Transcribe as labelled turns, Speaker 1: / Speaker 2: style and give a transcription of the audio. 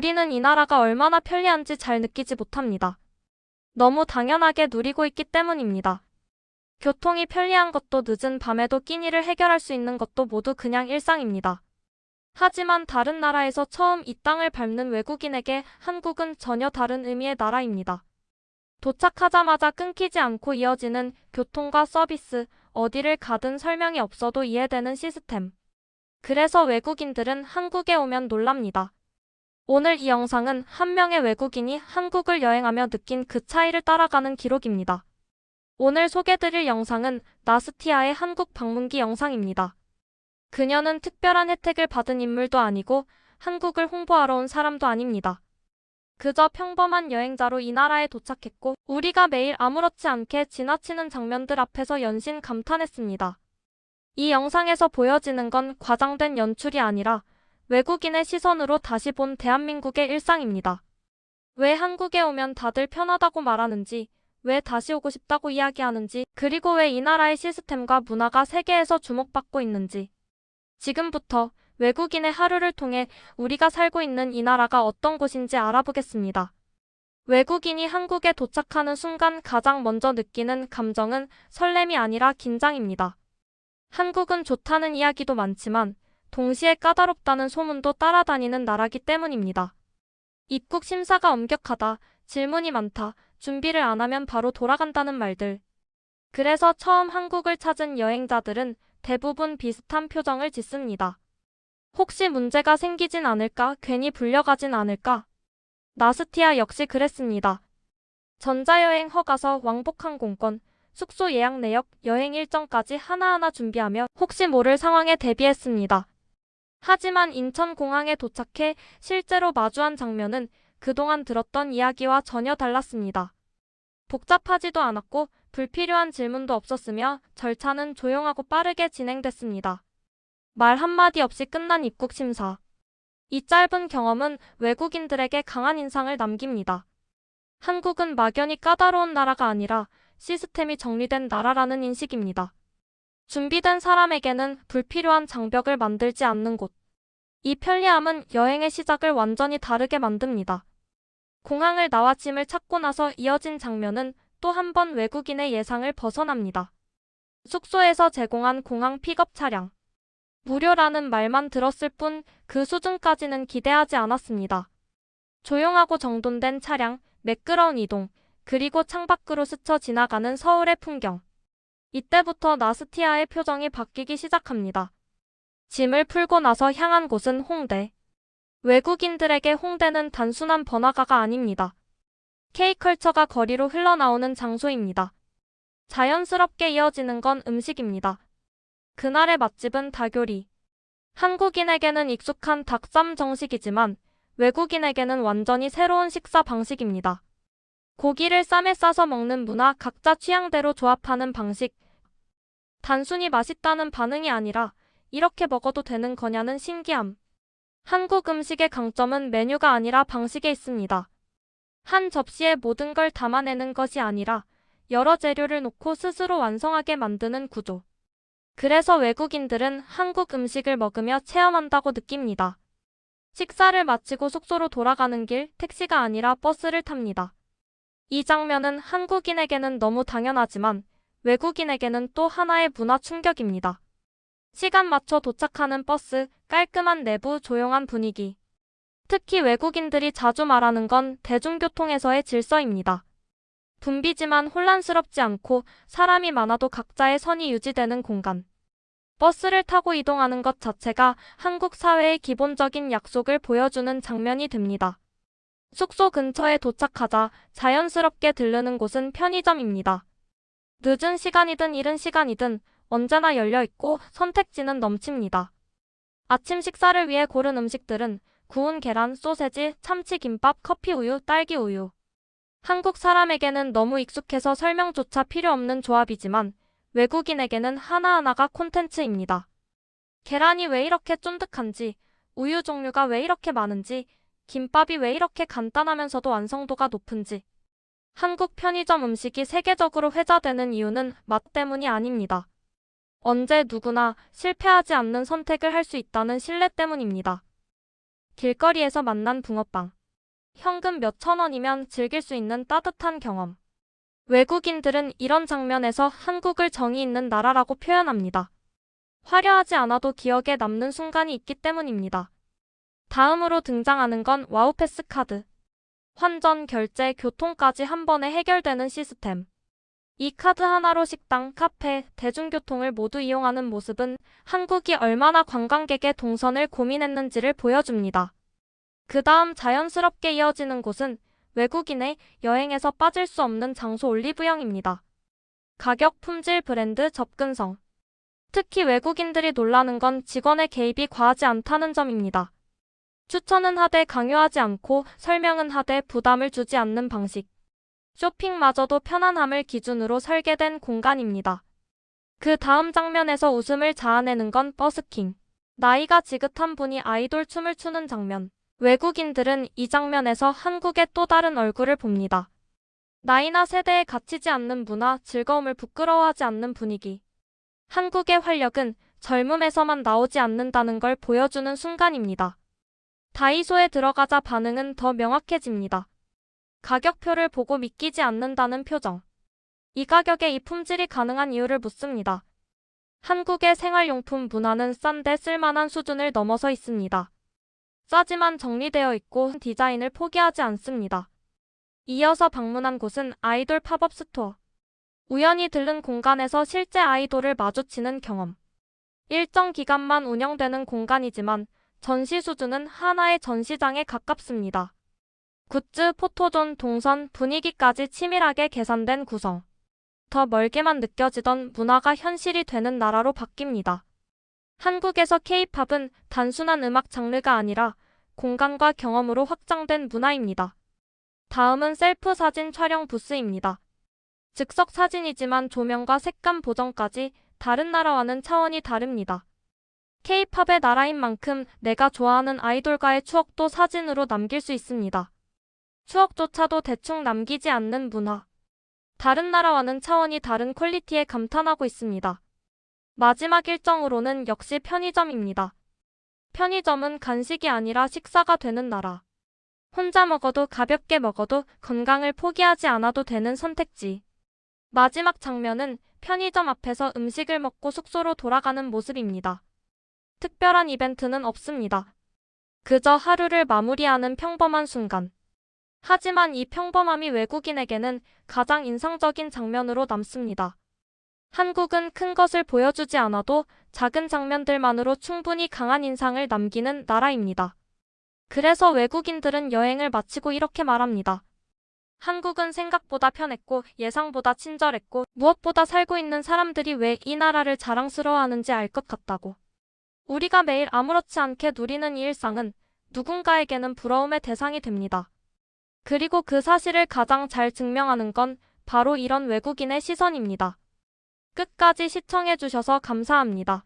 Speaker 1: 우리는 이 나라가 얼마나 편리한지 잘 느끼지 못합니다. 너무 당연하게 누리고 있기 때문입니다. 교통이 편리한 것도 늦은 밤에도 끼니를 해결할 수 있는 것도 모두 그냥 일상입니다. 하지만 다른 나라에서 처음 이 땅을 밟는 외국인에게 한국은 전혀 다른 의미의 나라입니다. 도착하자마자 끊기지 않고 이어지는 교통과 서비스, 어디를 가든 설명이 없어도 이해되는 시스템. 그래서 외국인들은 한국에 오면 놀랍니다. 오늘 이 영상은 한 명의 외국인이 한국을 여행하며 느낀 그 차이를 따라가는 기록입니다. 오늘 소개드릴 영상은 나스티아의 한국 방문기 영상입니다. 그녀는 특별한 혜택을 받은 인물도 아니고 한국을 홍보하러 온 사람도 아닙니다. 그저 평범한 여행자로 이 나라에 도착했고 우리가 매일 아무렇지 않게 지나치는 장면들 앞에서 연신 감탄했습니다. 이 영상에서 보여지는 건 과장된 연출이 아니라 외국인의 시선으로 다시 본 대한민국의 일상입니다. 왜 한국에 오면 다들 편하다고 말하는지, 왜 다시 오고 싶다고 이야기하는지, 그리고 왜 이 나라의 시스템과 문화가 세계에서 주목받고 있는지. 지금부터 외국인의 하루를 통해 우리가 살고 있는 이 나라가 어떤 곳인지 알아보겠습니다. 외국인이 한국에 도착하는 순간 가장 먼저 느끼는 감정은 설렘이 아니라 긴장입니다. 한국은 좋다는 이야기도 많지만 동시에 까다롭다는 소문도 따라다니는 나라기 때문입니다. 입국 심사가 엄격하다, 질문이 많다, 준비를 안 하면 바로 돌아간다는 말들. 그래서 처음 한국을 찾은 여행자들은 대부분 비슷한 표정을 짓습니다. 혹시 문제가 생기진 않을까, 괜히 불려가진 않을까? 나스티아 역시 그랬습니다. 전자여행 허가서, 왕복항공권, 숙소 예약 내역, 여행 일정까지 하나하나 준비하며 혹시 모를 상황에 대비했습니다. 하지만 인천공항에 도착해 실제로 마주한 장면은 그동안 들었던 이야기와 전혀 달랐습니다. 복잡하지도 않았고 불필요한 질문도 없었으며 절차는 조용하고 빠르게 진행됐습니다. 말 한마디 없이 끝난 입국 심사. 이 짧은 경험은 외국인들에게 강한 인상을 남깁니다. 한국은 막연히 까다로운 나라가 아니라 시스템이 정리된 나라라는 인식입니다. 준비된 사람에게는 불필요한 장벽을 만들지 않는 곳. 이 편리함은 여행의 시작을 완전히 다르게 만듭니다. 공항을 나와 짐을 찾고 나서 이어진 장면은 또 한 번 외국인의 예상을 벗어납니다. 숙소에서 제공한 공항 픽업 차량. 무료라는 말만 들었을 뿐 그 수준까지는 기대하지 않았습니다. 조용하고 정돈된 차량, 매끄러운 이동, 그리고 창밖으로 스쳐 지나가는 서울의 풍경. 이때부터 나스티아의 표정이 바뀌기 시작합니다. 짐을 풀고 나서 향한 곳은 홍대. 외국인들에게 홍대는 단순한 번화가가 아닙니다. K컬처가 거리로 흘러나오는 장소입니다. 자연스럽게 이어지는 건 음식입니다. 그날의 맛집은 다교리. 한국인에게는 익숙한 닭쌈 정식이지만 외국인에게는 완전히 새로운 식사 방식입니다. 고기를 쌈에 싸서 먹는 문화, 각자 취향대로 조합하는 방식. 단순히 맛있다는 반응이 아니라 이렇게 먹어도 되는 거냐는 신기함. 한국 음식의 강점은 메뉴가 아니라 방식에 있습니다. 한 접시에 모든 걸 담아내는 것이 아니라 여러 재료를 놓고 스스로 완성하게 만드는 구조. 그래서 외국인들은 한국 음식을 먹으며 체험한다고 느낍니다. 식사를 마치고 숙소로 돌아가는 길, 택시가 아니라 버스를 탑니다. 이 장면은 한국인에게는 너무 당연하지만 외국인에게는 또 하나의 문화 충격입니다. 시간 맞춰 도착하는 버스, 깔끔한 내부, 조용한 분위기. 특히 외국인들이 자주 말하는 건 대중교통에서의 질서입니다. 붐비지만 혼란스럽지 않고 사람이 많아도 각자의 선이 유지되는 공간. 버스를 타고 이동하는 것 자체가 한국 사회의 기본적인 약속을 보여주는 장면이 됩니다. 숙소 근처에 도착하자 자연스럽게 들르는 곳은 편의점입니다. 늦은 시간이든 이른 시간이든 언제나 열려있고 선택지는 넘칩니다. 아침 식사를 위해 고른 음식들은 구운 계란, 소세지, 참치김밥, 커피 우유, 딸기 우유. 한국 사람에게는 너무 익숙해서 설명조차 필요 없는 조합이지만 외국인에게는 하나하나가 콘텐츠입니다. 계란이 왜 이렇게 쫀득한지, 우유 종류가 왜 이렇게 많은지, 김밥이 왜 이렇게 간단하면서도 완성도가 높은지. 한국 편의점 음식이 세계적으로 회자되는 이유는 맛 때문이 아닙니다. 언제 누구나 실패하지 않는 선택을 할 수 있다는 신뢰 때문입니다. 길거리에서 만난 붕어빵. 현금 몇천 원이면 즐길 수 있는 따뜻한 경험. 외국인들은 이런 장면에서 한국을 정이 있는 나라라고 표현합니다. 화려하지 않아도 기억에 남는 순간이 있기 때문입니다. 다음으로 등장하는 건 와우패스 카드. 환전, 결제, 교통까지 한 번에 해결되는 시스템. 이 카드 하나로 식당, 카페, 대중교통을 모두 이용하는 모습은 한국이 얼마나 관광객의 동선을 고민했는지를 보여줍니다. 그 다음 자연스럽게 이어지는 곳은 외국인의 여행에서 빠질 수 없는 장소 올리브영입니다. 가격, 품질, 브랜드, 접근성. 특히 외국인들이 놀라는 건 직원의 개입이 과하지 않다는 점입니다. 추천은 하되 강요하지 않고 설명은 하되 부담을 주지 않는 방식. 쇼핑마저도 편안함을 기준으로 설계된 공간입니다. 그 다음 장면에서 웃음을 자아내는 건 버스킹. 나이가 지긋한 분이 아이돌 춤을 추는 장면. 외국인들은 이 장면에서 한국의 또 다른 얼굴을 봅니다. 나이나 세대에 갇히지 않는 문화, 즐거움을 부끄러워하지 않는 분위기. 한국의 활력은 젊음에서만 나오지 않는다는 걸 보여주는 순간입니다. 다이소에 들어가자 반응은 더 명확해집니다. 가격표를 보고 믿기지 않는다는 표정. 이 가격에 이 품질이 가능한 이유를 묻습니다. 한국의 생활용품 문화는 싼데 쓸만한 수준을 넘어서 있습니다. 싸지만 정리되어 있고 디자인을 포기하지 않습니다. 이어서 방문한 곳은 아이돌 팝업 스토어. 우연히 들른 공간에서 실제 아이돌을 마주치는 경험. 일정 기간만 운영되는 공간이지만 전시 수준은 하나의 전시장에 가깝습니다. 굿즈, 포토존, 동선, 분위기까지 치밀하게 계산된 구성. 더 멀게만 느껴지던 문화가 현실이 되는 나라로 바뀝니다. 한국에서 K-팝은 단순한 음악 장르가 아니라 공간과 경험으로 확장된 문화입니다. 다음은 셀프 사진 촬영 부스입니다. 즉석 사진이지만 조명과 색감 보정까지 다른 나라와는 차원이 다릅니다. K-팝의 나라인 만큼 내가 좋아하는 아이돌과의 추억도 사진으로 남길 수 있습니다. 추억조차도 대충 남기지 않는 문화. 다른 나라와는 차원이 다른 퀄리티에 감탄하고 있습니다. 마지막 일정으로는 역시 편의점입니다. 편의점은 간식이 아니라 식사가 되는 나라. 혼자 먹어도 가볍게 먹어도 건강을 포기하지 않아도 되는 선택지. 마지막 장면은 편의점 앞에서 음식을 먹고 숙소로 돌아가는 모습입니다. 특별한 이벤트는 없습니다. 그저 하루를 마무리하는 평범한 순간. 하지만 이 평범함이 외국인에게는 가장 인상적인 장면으로 남습니다. 한국은 큰 것을 보여주지 않아도 작은 장면들만으로 충분히 강한 인상을 남기는 나라입니다. 그래서 외국인들은 여행을 마치고 이렇게 말합니다. 한국은 생각보다 편했고 예상보다 친절했고 무엇보다 살고 있는 사람들이 왜 이 나라를 자랑스러워하는지 알 것 같다고. 우리가 매일 아무렇지 않게 누리는 이 일상은 누군가에게는 부러움의 대상이 됩니다. 그리고 그 사실을 가장 잘 증명하는 건 바로 이런 외국인의 시선입니다. 끝까지 시청해주셔서 감사합니다.